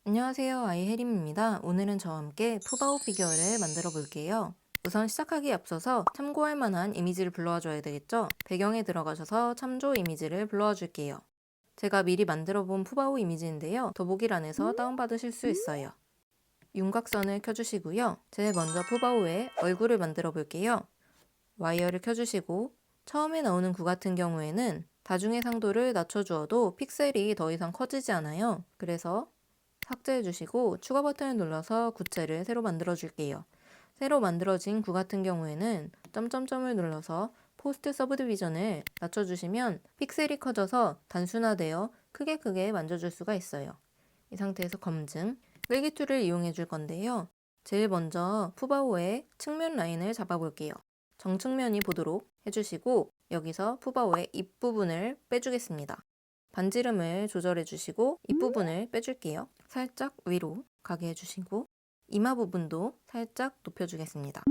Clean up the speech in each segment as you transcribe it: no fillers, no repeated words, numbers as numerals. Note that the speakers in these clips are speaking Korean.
안녕하세요, 아이혜림입니다. 오늘은 저와 함께 푸바오 피규어를 만들어 볼게요. 우선 시작하기에 앞서서 참고할 만한 이미지를 불러와 줘야 되겠죠? 배경에 들어가셔서 참조 이미지를 불러와 줄게요. 제가 미리 만들어 본 푸바오 이미지인데요. 더보기란에서 다운받으실 수 있어요. 윤곽선을 켜주시고요. 제일 먼저 푸바오의 얼굴을 만들어 볼게요. 와이어를 켜주시고 처음에 나오는 구 같은 경우에는 다중의 상도를 낮춰주어도 픽셀이 더 이상 커지지 않아요. 그래서 삭제해 주시고 추가 버튼을 눌러서 구체를 새로 만들어 줄게요. 새로 만들어진 구 같은 경우에는 점점점을 눌러서 포스트 서브디비전을 낮춰주시면 픽셀이 커져서 단순화되어 크게 만져줄 수가 있어요. 이 상태에서 검증, 끌기 툴을 이용해 줄 건데요. 제일 먼저 푸바오의 측면 라인을 잡아볼게요. 정측면이 보도록 해주시고 여기서 푸바오의 입부분을 빼주겠습니다. 반지름을 조절해 주시고 입부분을 빼줄게요. 살짝 위로 가게 해주시고 이마 부분도 살짝 높여주겠습니다.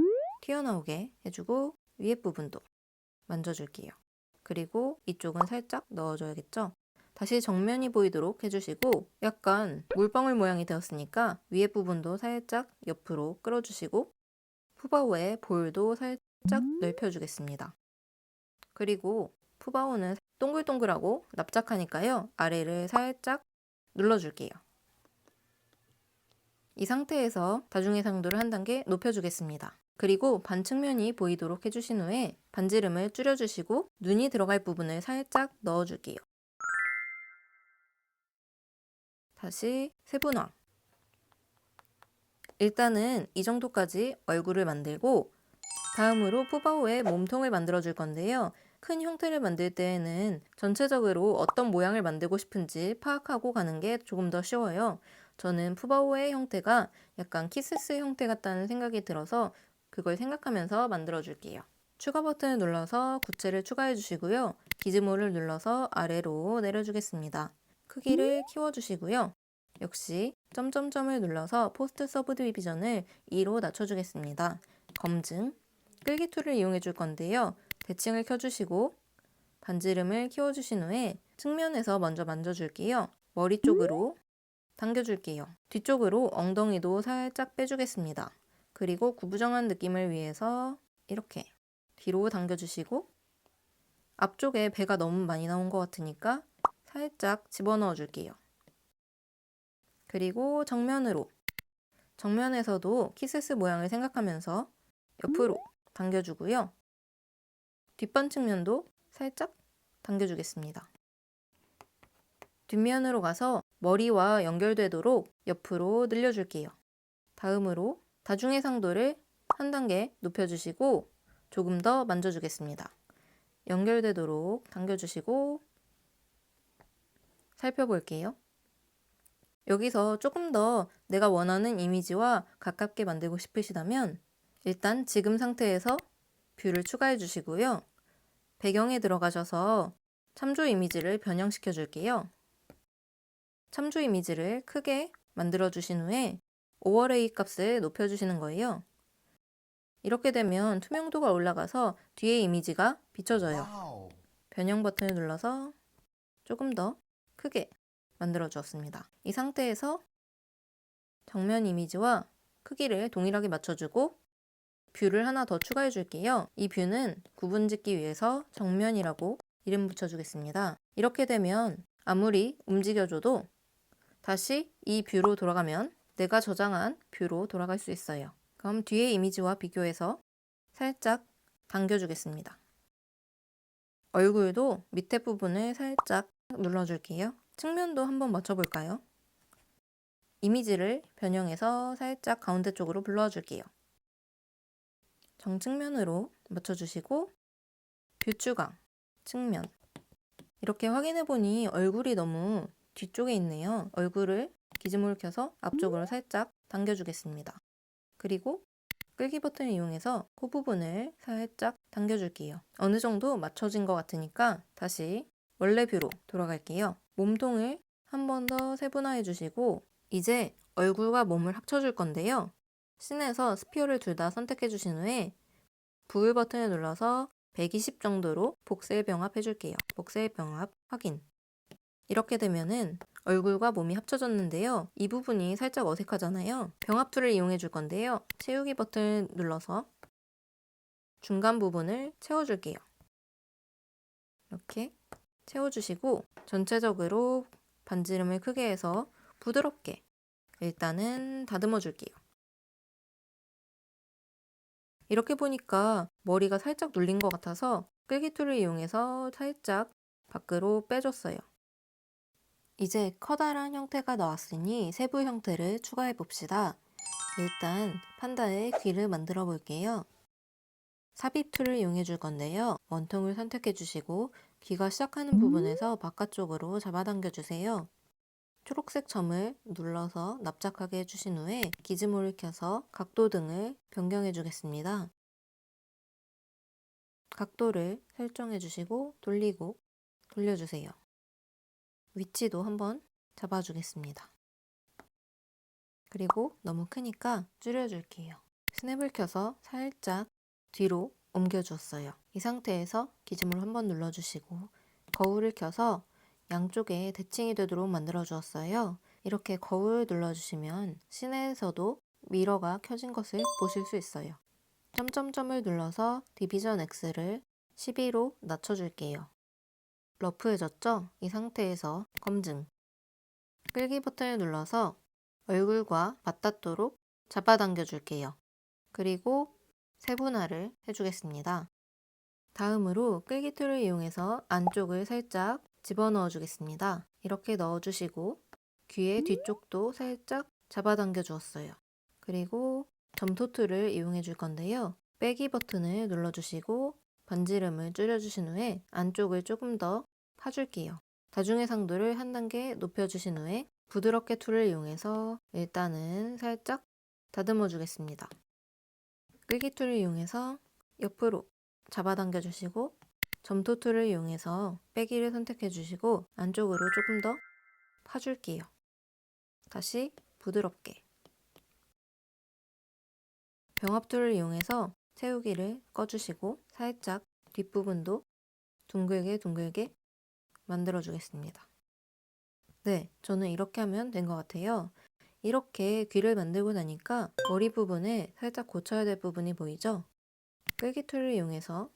튀어나오게 해주고 위에 부분도 만져줄게요. 그리고 이쪽은 살짝 넣어줘야겠죠? 다시 정면이 보이도록 해주시고 약간 물방울 모양이 되었으니까 위에 부분도 살짝 옆으로 끌어주시고 푸바오의 볼도 살짝 넓혀주겠습니다. 그리고 푸바오는 동글동글하고 납작하니까요. 아래를 살짝 눌러줄게요. 이 상태에서 다중의 상도를 한 단계 높여주겠습니다. 그리고 반측면이 보이도록 해주신 후에 반지름을 줄여주시고 눈이 들어갈 부분을 살짝 넣어줄게요. 다시 세분화. 일단은 이 정도까지 얼굴을 만들고 다음으로 푸바오의 몸통을 만들어 줄 건데요. 큰 형태를 만들 때에는 전체적으로 어떤 모양을 만들고 싶은지 파악하고 가는 게 조금 더 쉬워요. 저는 푸바오의 형태가 약간 키스스 형태 같다는 생각이 들어서 그걸 생각하면서 만들어 줄게요. 추가 버튼을 눌러서 구체를 추가해 주시고요. 기즈모를 눌러서 아래로 내려주겠습니다. 크기를 키워주시고요. 역시 점점점을 눌러서 포스트 서브디비전을 2로 낮춰주겠습니다. 검증, 끌기 툴을 이용해 줄 건데요. 대칭을 켜주시고 반지름을 키워주신 후에 측면에서 먼저 만져줄게요. 머리 쪽으로 당겨줄게요. 뒤쪽으로 엉덩이도 살짝 빼주겠습니다. 그리고 구부정한 느낌을 위해서 이렇게 뒤로 당겨주시고 앞쪽에 배가 너무 많이 나온 것 같으니까 살짝 집어넣어 줄게요. 그리고 정면에서도 키스스 모양을 생각하면서 옆으로 당겨주고요. 뒷반 측면도 살짝 당겨주겠습니다. 뒷면으로 가서 머리와 연결되도록 옆으로 늘려줄게요. 다음으로 다중의 상도를 한 단계 높여주시고 조금 더 만져주겠습니다. 연결되도록 당겨주시고 살펴볼게요. 여기서 조금 더 내가 원하는 이미지와 가깝게 만들고 싶으시다면 일단 지금 상태에서 뷰를 추가해 주시고요. 배경에 들어가셔서 참조 이미지를 변형시켜 줄게요. 참조 이미지를 크게 만들어 주신 후에 오버레이 값을 높여 주시는 거예요. 이렇게 되면 투명도가 올라가서 뒤에 이미지가 비춰져요. 변형 버튼을 눌러서 조금 더 크게 만들어 주었습니다. 이 상태에서 정면 이미지와 크기를 동일하게 맞춰주고 뷰를 하나 더 추가해 줄게요. 이 뷰는 구분 짓기 위해서 정면이라고 이름 붙여주겠습니다. 이렇게 되면 아무리 움직여줘도 다시 이 뷰로 돌아가면 내가 저장한 뷰로 돌아갈 수 있어요. 그럼 뒤에 이미지와 비교해서 살짝 당겨주겠습니다. 얼굴도 밑에 부분을 살짝 눌러줄게요. 측면도 한번 맞춰볼까요? 이미지를 변형해서 살짝 가운데 쪽으로 불러줄게요. 정측면으로 맞춰주시고 뷰 추가, 측면 이렇게 확인해보니 얼굴이 너무 뒤쪽에 있네요. 얼굴을 기즈모를 켜서 앞쪽으로 살짝 당겨주겠습니다. 그리고 끌기 버튼을 이용해서 코 부분을 살짝 당겨줄게요. 어느 정도 맞춰진 것 같으니까 다시 원래 뷰로 돌아갈게요. 몸통을 한 번 더 세분화해 주시고 이제 얼굴과 몸을 합쳐줄 건데요. 씬에서 스피어를 둘 다 선택해 주신 후에 부을 버튼을 눌러서 120 정도로 복셀 병합 해줄게요. 복셀 병합 확인. 이렇게 되면은 얼굴과 몸이 합쳐졌는데요. 이 부분이 살짝 어색하잖아요. 병합 툴을 이용해 줄 건데요. 채우기 버튼 눌러서 중간 부분을 채워줄게요. 이렇게 채워주시고 전체적으로 반지름을 크게 해서 부드럽게 일단은 다듬어 줄게요. 이렇게 보니까 머리가 살짝 눌린 것 같아서 끌기 툴을 이용해서 살짝 밖으로 빼줬어요. 이제 커다란 형태가 나왔으니 세부 형태를 추가해 봅시다. 일단 판다의 귀를 만들어 볼게요. 삽입 툴을 이용해 줄 건데요. 원통을 선택해 주시고 귀가 시작하는 부분에서 바깥쪽으로 잡아당겨 주세요. 초록색 점을 눌러서 납작하게 해주신 후에 기즈모를 켜서 각도 등을 변경해 주겠습니다. 각도를 설정해 주시고 돌리고 돌려주세요. 위치도 한번 잡아주겠습니다. 그리고 너무 크니까 줄여줄게요. 스냅을 켜서 살짝 뒤로 옮겨주었어요. 이 상태에서 기즈모를 한번 눌러주시고 거울을 켜서 양쪽에 대칭이 되도록 만들어 주었어요. 이렇게 거울 눌러주시면 시내에서도 미러가 켜진 것을 보실 수 있어요. 점점점을 눌러서 디비전 X를 12로 낮춰줄게요. 러프해졌죠? 이 상태에서 검증. 끌기 버튼을 눌러서 얼굴과 맞닿도록 잡아당겨 줄게요. 그리고 세분화를 해주겠습니다. 다음으로 끌기 툴을 이용해서 안쪽을 살짝 집어넣어 주겠습니다. 이렇게 넣어주시고 귀의 뒤쪽도 살짝 잡아당겨 주었어요. 그리고 점토 툴을 이용해 줄 건데요. 빼기 버튼을 눌러주시고 반지름을 줄여주신 후에 안쪽을 조금 더 파줄게요. 다중의 상도를 한 단계 높여주신 후에 부드럽게 툴을 이용해서 일단은 살짝 다듬어 주겠습니다. 끌기 툴을 이용해서 옆으로 잡아당겨 주시고 점토 툴을 이용해서 빼기를 선택해 주시고 안쪽으로 조금 더 파줄게요. 다시 부드럽게 병합 툴을 이용해서 채우기를 꺼주시고 살짝 뒷부분도 둥글게 만들어 주겠습니다. 네, 저는 이렇게 하면 된 것 같아요. 이렇게 귀를 만들고 나니까 머리 부분에 살짝 고쳐야 될 부분이 보이죠? 끌기 툴을 이용해서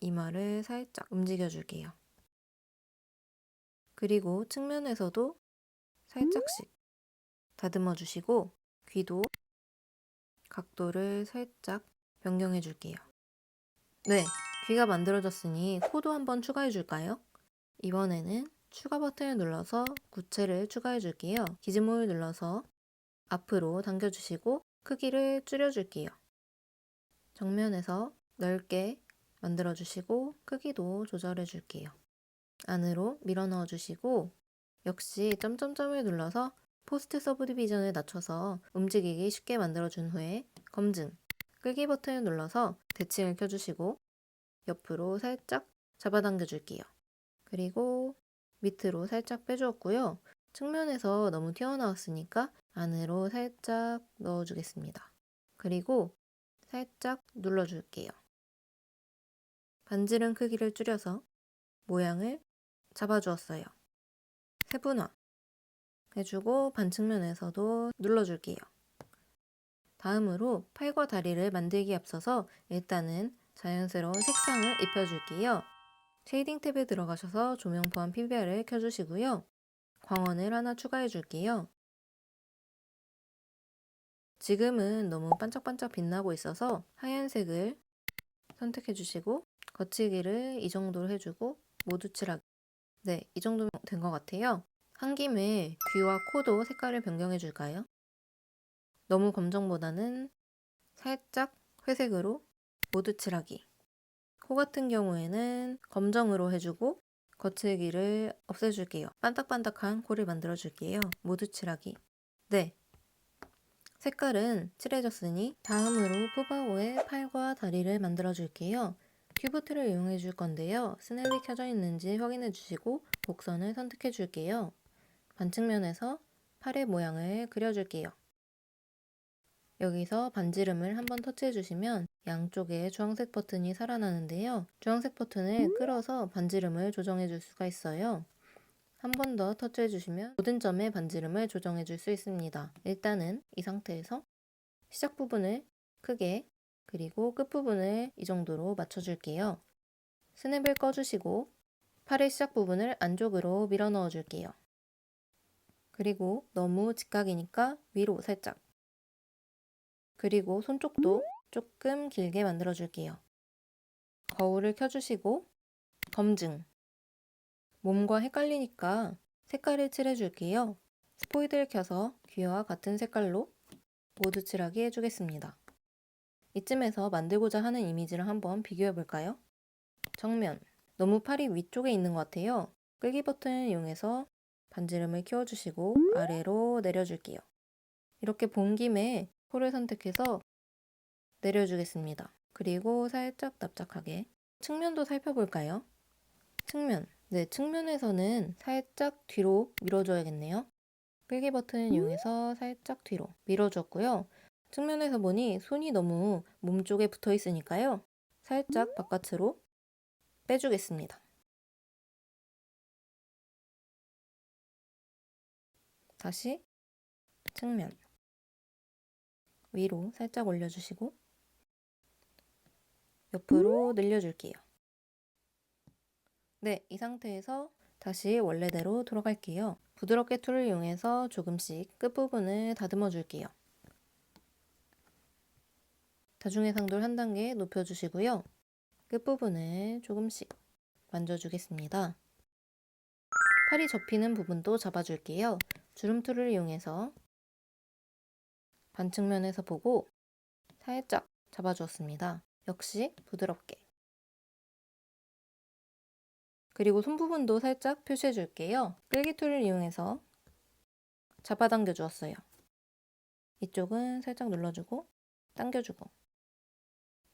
이마를 살짝 움직여 줄게요. 그리고 측면에서도 살짝씩 다듬어 주시고 귀도 각도를 살짝 변경해 줄게요. 네, 귀가 만들어졌으니 코도 한번 추가해 줄까요? 이번에는 추가 버튼을 눌러서 구체를 추가해 줄게요. 기즈모를 눌러서 앞으로 당겨주시고 크기를 줄여줄게요. 정면에서 넓게 만들어주시고 크기도 조절해줄게요. 안으로 밀어 넣어주시고 역시 점점점을 눌러서 포스트 서브디비전을 낮춰서 움직이기 쉽게 만들어준 후에 검증, 끌기 버튼을 눌러서 대칭을 켜주시고 옆으로 살짝 잡아당겨 줄게요. 그리고 밑으로 살짝 빼주었고요. 측면에서 너무 튀어나왔으니까 안으로 살짝 넣어주겠습니다. 그리고 살짝 눌러줄게요. 반지름 크기를 줄여서 모양을 잡아주었어요. 세분화 해주고 반측면에서도 눌러줄게요. 다음으로 팔과 다리를 만들기에 앞서서 일단은 자연스러운 색상을 입혀줄게요. 쉐이딩 탭에 들어가셔서 조명 포함 PBR을 켜주시고요. 광원을 하나 추가해 줄게요. 지금은 너무 반짝반짝 빛나고 있어서 하얀색을 선택해 주시고 거치기를 이 정도로 해주고 모두 칠하기. 네, 이 정도면 된 것 같아요. 한 김에 귀와 코도 색깔을 변경해 줄까요? 너무 검정보다는 살짝 회색으로 모두 칠하기. 코 같은 경우에는 검정으로 해주고 거칠기를 없애줄게요. 반딱반딱한 코를 만들어줄게요. 모두 칠하기. 네, 색깔은 칠해졌으니 다음으로 푸바오의 팔과 다리를 만들어줄게요. 큐브 틀을 이용해 줄 건데요. 스냅이 켜져 있는지 확인해 주시고 곡선을 선택해 줄게요. 반측면에서 팔의 모양을 그려줄게요. 여기서 반지름을 한번 터치해 주시면 양쪽에 주황색 버튼이 살아나는데요. 주황색 버튼을 끌어서 반지름을 조정해 줄 수가 있어요. 한 번 더 터치해 주시면 모든 점의 반지름을 조정해 줄 수 있습니다. 일단은 이 상태에서 시작 부분을 크게, 그리고 끝부분을 이 정도로 맞춰줄게요. 스냅을 꺼주시고 팔의 시작 부분을 안쪽으로 밀어 넣어 줄게요. 그리고 너무 직각이니까 위로 살짝, 그리고 손쪽도 조금 길게 만들어 줄게요. 거울을 켜주시고 검증, 몸과 헷갈리니까 색깔을 칠해줄게요. 스포이드를 켜서 귀와 같은 색깔로 모두 칠하게 해주겠습니다. 이쯤에서 만들고자 하는 이미지를 한번 비교해 볼까요? 정면, 너무 팔이 위쪽에 있는 것 같아요. 끌기 버튼을 이용해서 반지름을 키워주시고 아래로 내려줄게요. 이렇게 본 김에 코를 선택해서 내려주겠습니다. 그리고 살짝 납작하게. 측면도 살펴볼까요? 측면. 네, 측면에서는 살짝 뒤로 밀어줘야겠네요. 끌기 버튼을 이용해서 살짝 뒤로 밀어줬고요. 측면에서 보니 손이 너무 몸쪽에 붙어 있으니까요. 살짝 바깥으로 빼주겠습니다. 다시 측면. 위로 살짝 올려주시고 옆으로 늘려줄게요. 네, 이 상태에서 다시 원래대로 돌아갈게요. 부드럽게 툴을 이용해서 조금씩 끝부분을 다듬어 줄게요. 다중해상도를 한 단계 높여주시고요. 끝부분을 조금씩 만져주겠습니다. 팔이 접히는 부분도 잡아줄게요. 주름 툴을 이용해서 반측면에서 보고 살짝 잡아주었습니다. 역시 부드럽게. 그리고 손 부분도 살짝 표시해 줄게요. 끌기 툴을 이용해서 잡아당겨 주었어요. 이쪽은 살짝 눌러주고 당겨주고.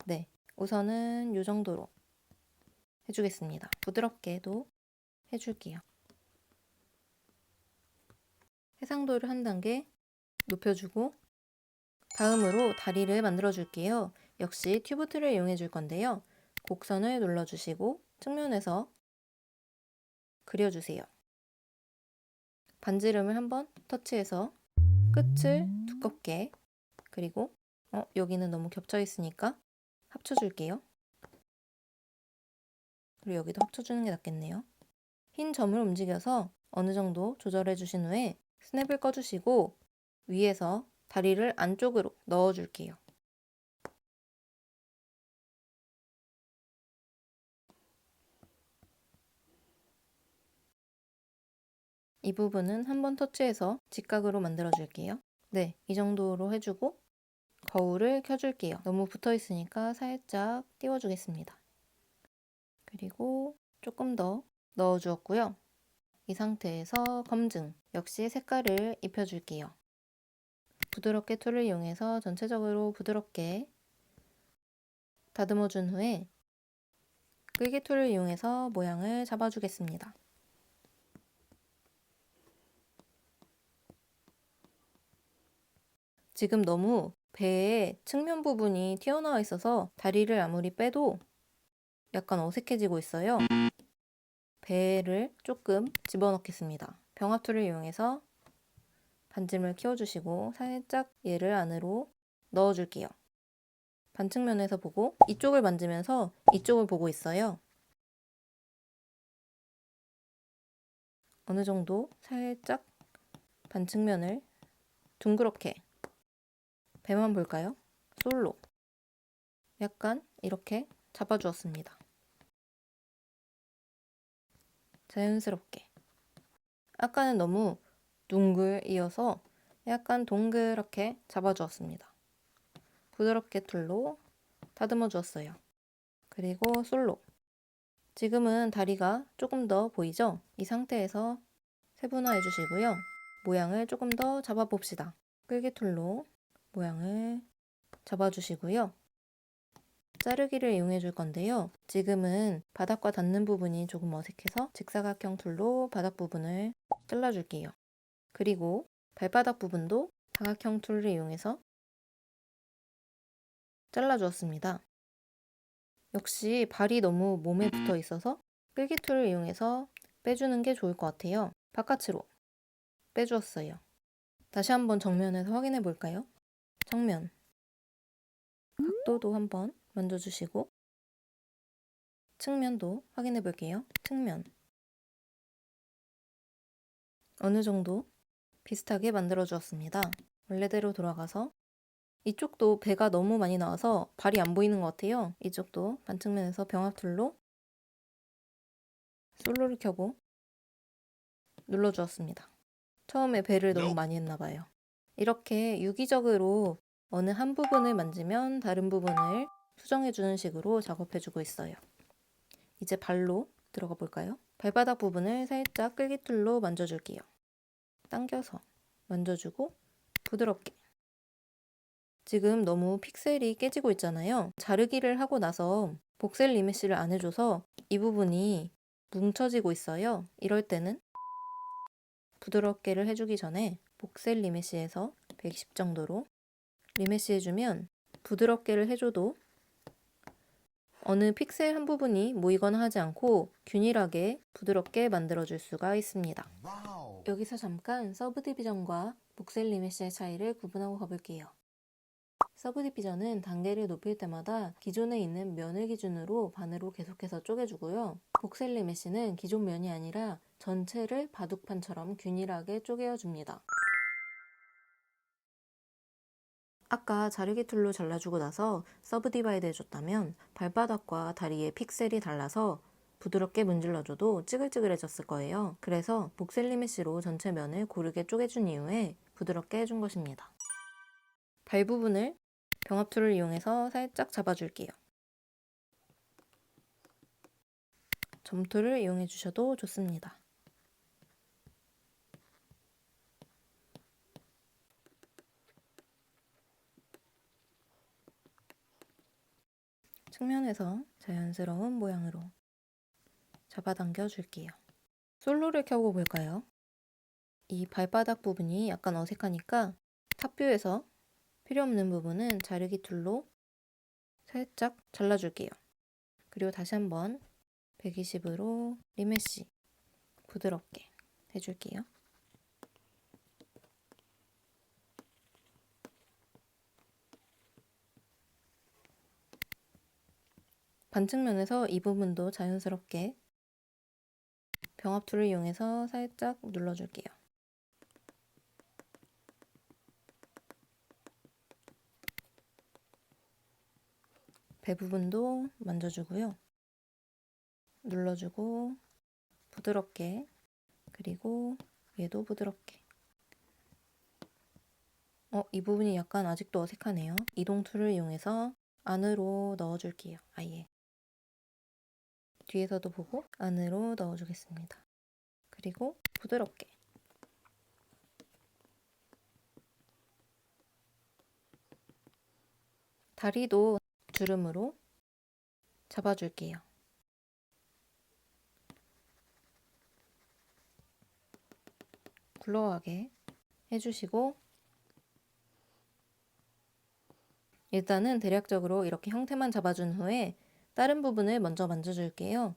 네, 우선은 이 정도로 해주겠습니다. 부드럽게도 해줄게요. 해상도를 한 단계 높여주고 다음으로 다리를 만들어 줄게요. 역시 튜브 툴을 이용해 줄 건데요. 곡선을 눌러주시고 측면에서 그려주세요. 반지름을 한번 터치해서 끝을 두껍게, 그리고 여기는 너무 겹쳐 있으니까 합쳐줄게요. 그리고 여기도 합쳐주는 게 낫겠네요. 흰 점을 움직여서 어느 정도 조절해 주신 후에 스냅을 꺼주시고 위에서 다리를 안쪽으로 넣어줄게요. 이 부분은 한번 터치해서 직각으로 만들어 줄게요. 네, 이 정도로 해주고 거울을 켜줄게요. 너무 붙어 있으니까 살짝 띄워주겠습니다. 그리고 조금 더 넣어주었고요. 이 상태에서 검증, 역시 색깔을 입혀줄게요. 부드럽게 툴을 이용해서 전체적으로 부드럽게 다듬어 준 후에 끌기 툴을 이용해서 모양을 잡아주겠습니다. 지금 너무 배의 측면 부분이 튀어나와 있어서 다리를 아무리 빼도 약간 어색해지고 있어요. 배를 조금 집어넣겠습니다. 병합 툴을 이용해서 반지름을 키워주시고 살짝 얘를 안으로 넣어줄게요. 반측면에서 보고 이쪽을 만지면서 이쪽을 보고 있어요. 어느 정도 살짝 반측면을 둥그렇게, 배만 볼까요? 솔로 약간 이렇게 잡아주었습니다. 자연스럽게. 아까는 너무 둥글이어서 약간 동그랗게 잡아주었습니다. 부드럽게 툴로 다듬어 주었어요. 그리고 솔로. 지금은 다리가 조금 더 보이죠? 이 상태에서 세분화해 주시고요. 모양을 조금 더 잡아봅시다. 끌기 툴로 모양을 잡아주시고요. 자르기를 이용해 줄 건데요. 지금은 바닥과 닿는 부분이 조금 어색해서 직사각형 툴로 바닥 부분을 잘라줄게요. 그리고 발바닥 부분도 사각형 툴을 이용해서 잘라주었습니다. 역시 발이 너무 몸에 붙어 있어서 끌기 툴을 이용해서 빼주는 게 좋을 것 같아요. 바깥으로 빼주었어요. 다시 한번 정면에서 확인해 볼까요? 정면. 각도도 한번 만져주시고 측면도 확인해 볼게요. 측면. 어느 정도 비슷하게 만들어 주었습니다. 원래대로 돌아가서 이쪽도 배가 너무 많이 나와서 발이 안 보이는 것 같아요. 이쪽도 반측면에서 병합 툴로 솔로를 켜고 눌러주었습니다. 처음에 배를 너무 많이 했나 봐요. 이렇게 유기적으로 어느 한 부분을 만지면 다른 부분을 수정해주는 식으로 작업해주고 있어요. 이제 발로 들어가 볼까요? 발바닥 부분을 살짝 끌기 툴로 만져줄게요. 당겨서 만져주고 부드럽게. 지금 너무 픽셀이 깨지고 있잖아요. 자르기를 하고 나서 복셀 리메쉬를 안 해줘서 이 부분이 뭉쳐지고 있어요. 이럴 때는 부드럽게를 해주기 전에 복셀 리메쉬에서 110 정도로 리메쉬 해주면 부드럽게를 해줘도 어느 픽셀 한 부분이 모이거나 하지 않고 균일하게 부드럽게 만들어줄 수가 있습니다. 여기서 잠깐 서브 디비전과 복셀 리메쉬의 차이를 구분하고 가볼게요. 서브 디비전은 단계를 높일 때마다 기존에 있는 면을 기준으로 반으로 계속해서 쪼개주고요. 복셀 리메쉬는 기존 면이 아니라 전체를 바둑판처럼 균일하게 쪼개어줍니다. 아까 자르기 툴로 잘라주고 나서 서브 디바이드 해줬다면 발바닥과 다리의 픽셀이 달라서 부드럽게 문질러줘도 찌글찌글해졌을 거예요. 그래서 복셀 리메쉬로 전체 면을 고르게 쪼개준 이후에 부드럽게 해준 것입니다. 발 부분을 병합 툴을 이용해서 살짝 잡아줄게요. 점토를 이용해 주셔도 좋습니다. 측면에서 자연스러운 모양으로 잡아당겨 줄게요. 솔로를 켜고 볼까요? 이 발바닥 부분이 약간 어색하니까 탑뷰에서 필요 없는 부분은 자르기 툴로 살짝 잘라줄게요. 그리고 다시 한번 120으로 리메쉬 부드럽게 해줄게요. 반측면에서 이 부분도 자연스럽게 병합 툴을 이용해서 살짝 눌러줄게요. 배 부분도 만져주고요. 눌러주고 부드럽게, 그리고 얘도 부드럽게. 이 부분이 약간 아직도 어색하네요. 이동 툴을 이용해서 안으로 넣어줄게요. 아예. 뒤에서도 보고 안으로 넣어주겠습니다. 그리고 부드럽게. 다리도 주름으로 잡아줄게요. 굴러가게 해주시고 일단은 대략적으로 이렇게 형태만 잡아준 후에 다른 부분을 먼저 만져줄게요.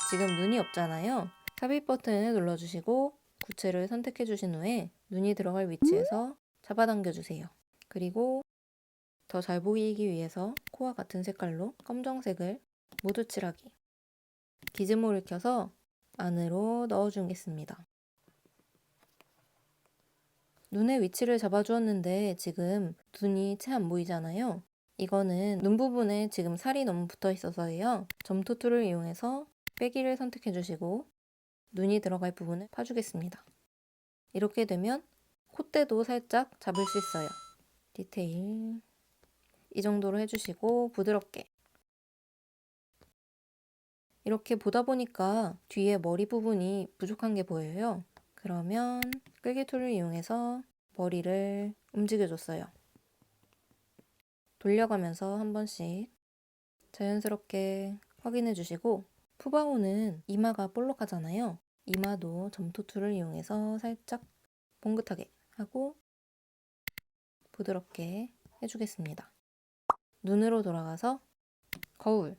지금 눈이 없잖아요. 삽입 버튼을 눌러주시고 구체를 선택해주신 후에 눈이 들어갈 위치에서 잡아당겨주세요. 그리고 더 잘 보이기 위해서 코와 같은 색깔로 검정색을 모두 칠하기. 기즈모를 켜서 안으로 넣어주겠습니다. 눈의 위치를 잡아주었는데 지금 눈이 채 안 보이잖아요. 이거는 눈 부분에 지금 살이 너무 붙어 있어서예요. 점토 툴을 이용해서 빼기를 선택해 주시고 눈이 들어갈 부분을 파주겠습니다. 이렇게 되면 콧대도 살짝 잡을 수 있어요. 디테일 이 정도로 해주시고 부드럽게. 이렇게 보다 보니까 뒤에 머리 부분이 부족한 게 보여요. 그러면 끌기 툴을 이용해서 머리를 움직여줬어요. 돌려가면서 한 번씩 자연스럽게 확인해 주시고 푸바오는 이마가 볼록하잖아요. 이마도 점토 툴을 이용해서 살짝 봉긋하게 하고 부드럽게 해주겠습니다. 눈으로 돌아가서 거울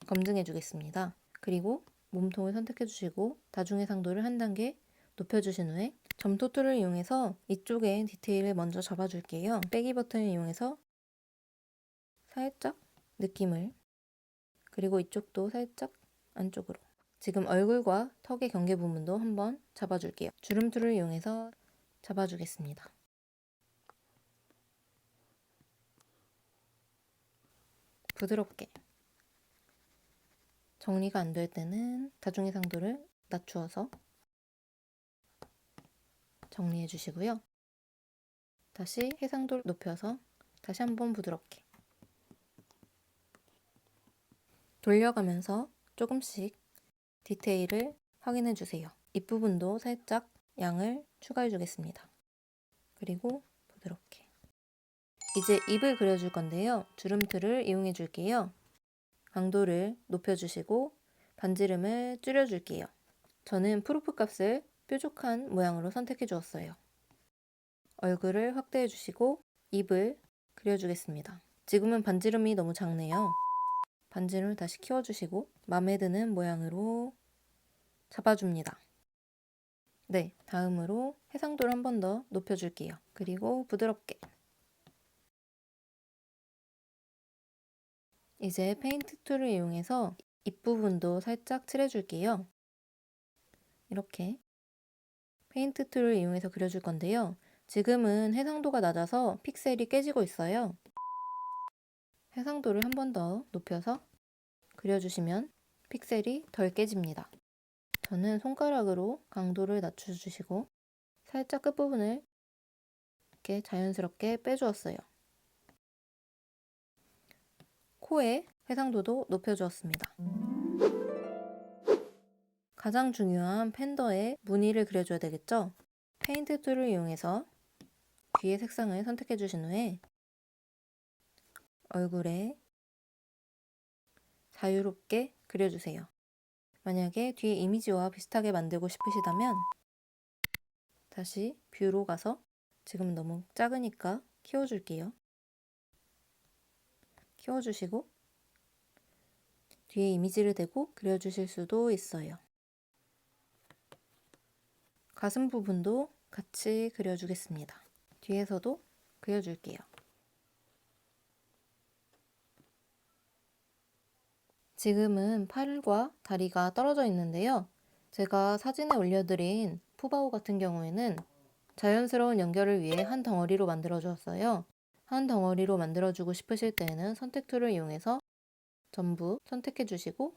검증해 주겠습니다. 그리고 몸통을 선택해 주시고 다중의 상도를 한 단계 높여주신 후에 점토 툴을 이용해서 이쪽에 디테일을 먼저 잡아줄게요. 빼기 버튼을 이용해서 살짝 느낌을, 그리고 이쪽도 살짝 안쪽으로. 지금 얼굴과 턱의 경계 부분도 한번 잡아줄게요. 주름 툴을 이용해서 잡아주겠습니다. 부드럽게. 정리가 안 될 때는 다중 해상도를 낮추어서 정리해 주시고요. 다시 해상도를 높여서 다시 한번 부드럽게 돌려가면서 조금씩 디테일을 확인해 주세요. 입부분도 살짝 양을 추가해 주겠습니다. 그리고 부드럽게. 이제 입을 그려줄 건데요. 주름 툴을 이용해 줄게요. 강도를 높여주시고 반지름을 줄여줄게요. 저는 프로프 값을 뾰족한 모양으로 선택해 주었어요. 얼굴을 확대해 주시고 입을 그려주겠습니다. 지금은 반지름이 너무 작네요. 반지름을 다시 키워주시고 마음에 드는 모양으로 잡아줍니다. 네, 다음으로 해상도를 한 번 더 높여줄게요. 그리고 부드럽게. 이제 페인트 툴을 이용해서 입부분도 살짝 칠해줄게요. 이렇게 페인트 툴을 이용해서 그려줄 건데요. 지금은 해상도가 낮아서 픽셀이 깨지고 있어요. 해상도를 한 번 더 높여서 그려주시면 픽셀이 덜 깨집니다. 저는 손가락으로 강도를 낮춰주시고 살짝 끝부분을 이렇게 자연스럽게 빼주었어요. 코의 해상도도 높여주었습니다. 가장 중요한 팬더의 무늬를 그려줘야 되겠죠? 페인트 툴을 이용해서 귀의 색상을 선택해 주신 후에 얼굴에 자유롭게 그려주세요. 만약에 뒤에 이미지와 비슷하게 만들고 싶으시다면 다시 뷰로 가서, 지금 너무 작으니까 키워줄게요. 키워주시고 뒤에 이미지를 대고 그려주실 수도 있어요. 가슴 부분도 같이 그려주겠습니다. 뒤에서도 그려줄게요. 지금은 팔과 다리가 떨어져 있는데요. 제가 사진에 올려드린 푸바오 같은 경우에는 자연스러운 연결을 위해 한 덩어리로 만들어 주었어요. 한 덩어리로 만들어 주고 싶으실 때는 선택 툴을 이용해서 전부 선택해 주시고,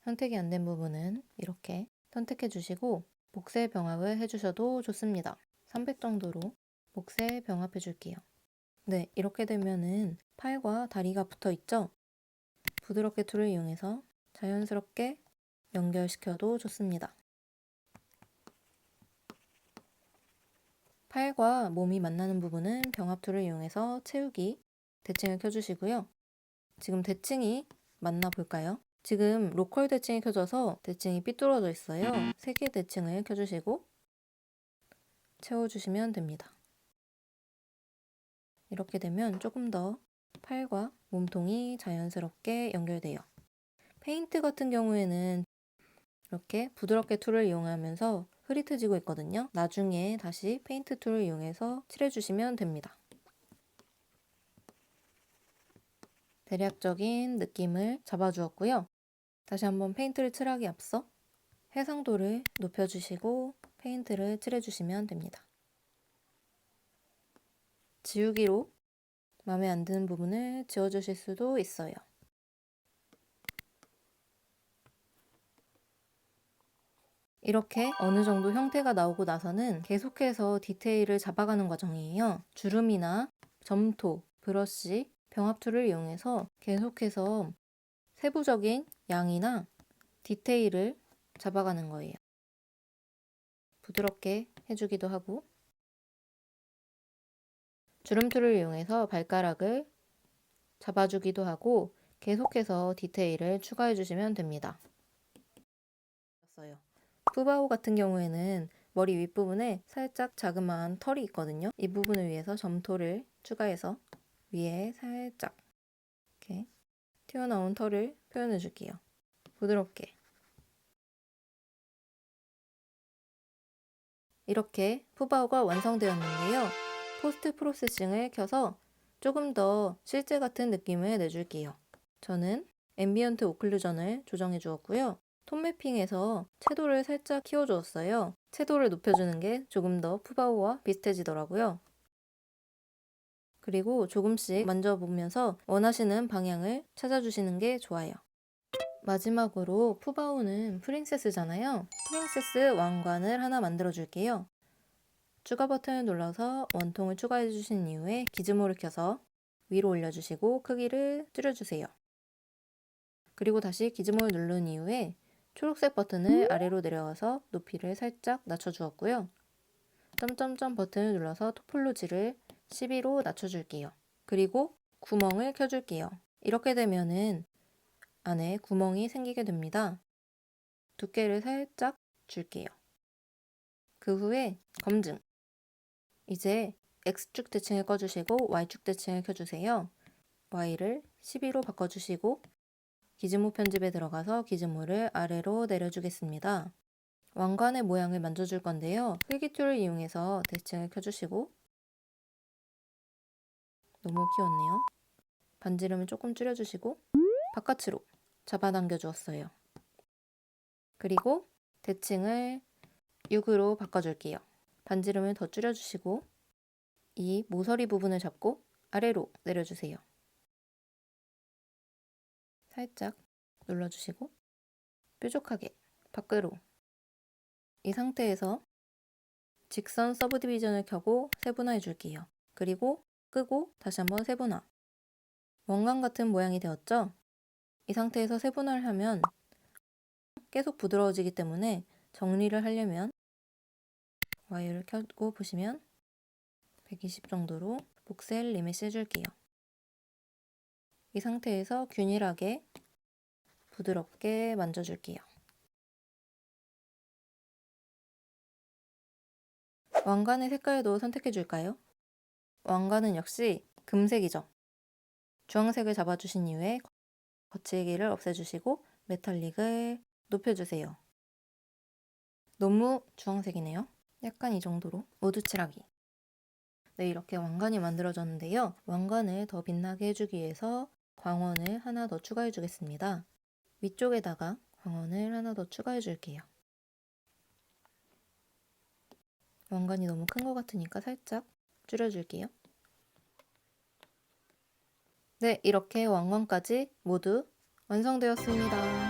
선택이 안 된 부분은 이렇게 선택해 주시고 목세 병합을 해주셔도 좋습니다. 300 정도로 목세 병합해 줄게요. 네, 이렇게 되면은 팔과 다리가 붙어 있죠? 부드럽게 툴을 이용해서 자연스럽게 연결시켜도 좋습니다. 팔과 몸이 만나는 부분은 병합 툴을 이용해서 채우기, 대칭을 켜주시고요. 지금 대칭이 맞나 볼까요? 지금 로컬 대칭이 켜져서 대칭이 삐뚤어져 있어요. 3개 대칭을 켜주시고 채워주시면 됩니다. 이렇게 되면 조금 더 팔과 몸통이 자연스럽게 연결돼요. 페인트 같은 경우에는 이렇게 부드럽게 툴을 이용하면서 흐릿해지고 있거든요. 나중에 다시 페인트 툴을 이용해서 칠해주시면 됩니다. 대략적인 느낌을 잡아주었고요. 다시 한번 페인트를 칠하기 앞서 해상도를 높여주시고 페인트를 칠해주시면 됩니다. 지우기로 마음에 안 드는 부분을 지워주실 수도 있어요. 이렇게 어느 정도 형태가 나오고 나서는 계속해서 디테일을 잡아가는 과정이에요. 주름이나 점토, 브러쉬, 병합 툴을 이용해서 계속해서 세부적인 양이나 디테일을 잡아가는 거예요. 부드럽게 해주기도 하고, 주름 툴을 이용해서 발가락을 잡아주기도 하고 계속해서 디테일을 추가해 주시면 됩니다. 푸바오 같은 경우에는 머리 윗부분에 살짝 자그마한 털이 있거든요. 이 부분을 위해서 점토를 추가해서 위에 살짝 이렇게 튀어나온 털을 표현해 줄게요. 부드럽게. 이렇게 푸바오가 완성되었는데요. 포스트 프로세싱을 켜서 조금 더 실제 같은 느낌을 내줄게요. 저는 앰비언트 오클루전을 조정해 주었고요. 톤 매핑에서 채도를 살짝 키워 주었어요. 채도를 높여주는 게 조금 더 푸바오와 비슷해지더라고요. 그리고 조금씩 만져보면서 원하시는 방향을 찾아주시는 게 좋아요. 마지막으로 푸바오는 프린세스잖아요. 프린세스 왕관을 하나 만들어 줄게요. 추가 버튼을 눌러서 원통을 추가해 주신 이후에 기즈모를 켜서 위로 올려주시고 크기를 줄여주세요. 그리고 다시 기즈모를 누른 이후에 초록색 버튼을 아래로 내려와서 높이를 살짝 낮춰주었고요. 점점점 버튼을 눌러서 토폴로지를 12로 낮춰줄게요. 그리고 구멍을 켜줄게요. 이렇게 되면은 안에 구멍이 생기게 됩니다. 두께를 살짝 줄게요. 그 후에 검증. 이제 X축 대칭을 꺼주시고 Y축 대칭을 켜주세요. Y를 12로 바꿔주시고 기즈모 편집에 들어가서 기즈모를 아래로 내려주겠습니다. 왕관의 모양을 만져줄 건데요. 필기툴을 이용해서 대칭을 켜주시고 너무 키웠네요. 반지름을 조금 줄여주시고 바깥으로 잡아당겨 주었어요. 그리고 대칭을 6으로 바꿔줄게요. 반지름을 더 줄여주시고 이 모서리 부분을 잡고 아래로 내려주세요. 살짝 눌러주시고 뾰족하게 밖으로. 이 상태에서 직선 서브디비전을 켜고 세분화해 줄게요. 그리고 끄고 다시 한번 세분화. 왕관 같은 모양이 되었죠? 이 상태에서 세분화를 하면 계속 부드러워지기 때문에 정리를 하려면 와이어를 켜고 보시면 120 정도로 복셀 리메시 해줄게요. 이 상태에서 균일하게 부드럽게 만져줄게요. 왕관의 색깔도 선택해줄까요? 왕관은 역시 금색이죠. 주황색을 잡아주신 이후에 거칠기를 없애주시고 메탈릭을 높여주세요. 너무 주황색이네요. 약간 이 정도로 모두 칠하기. 네, 이렇게 왕관이 만들어졌는데요. 왕관을 더 빛나게 해주기 위해서 광원을 하나 더 추가해 주겠습니다. 위쪽에다가 광원을 하나 더 추가해 줄게요. 왕관이 너무 큰 것 같으니까 살짝 줄여줄게요. 네, 이렇게 왕관까지 모두 완성되었습니다.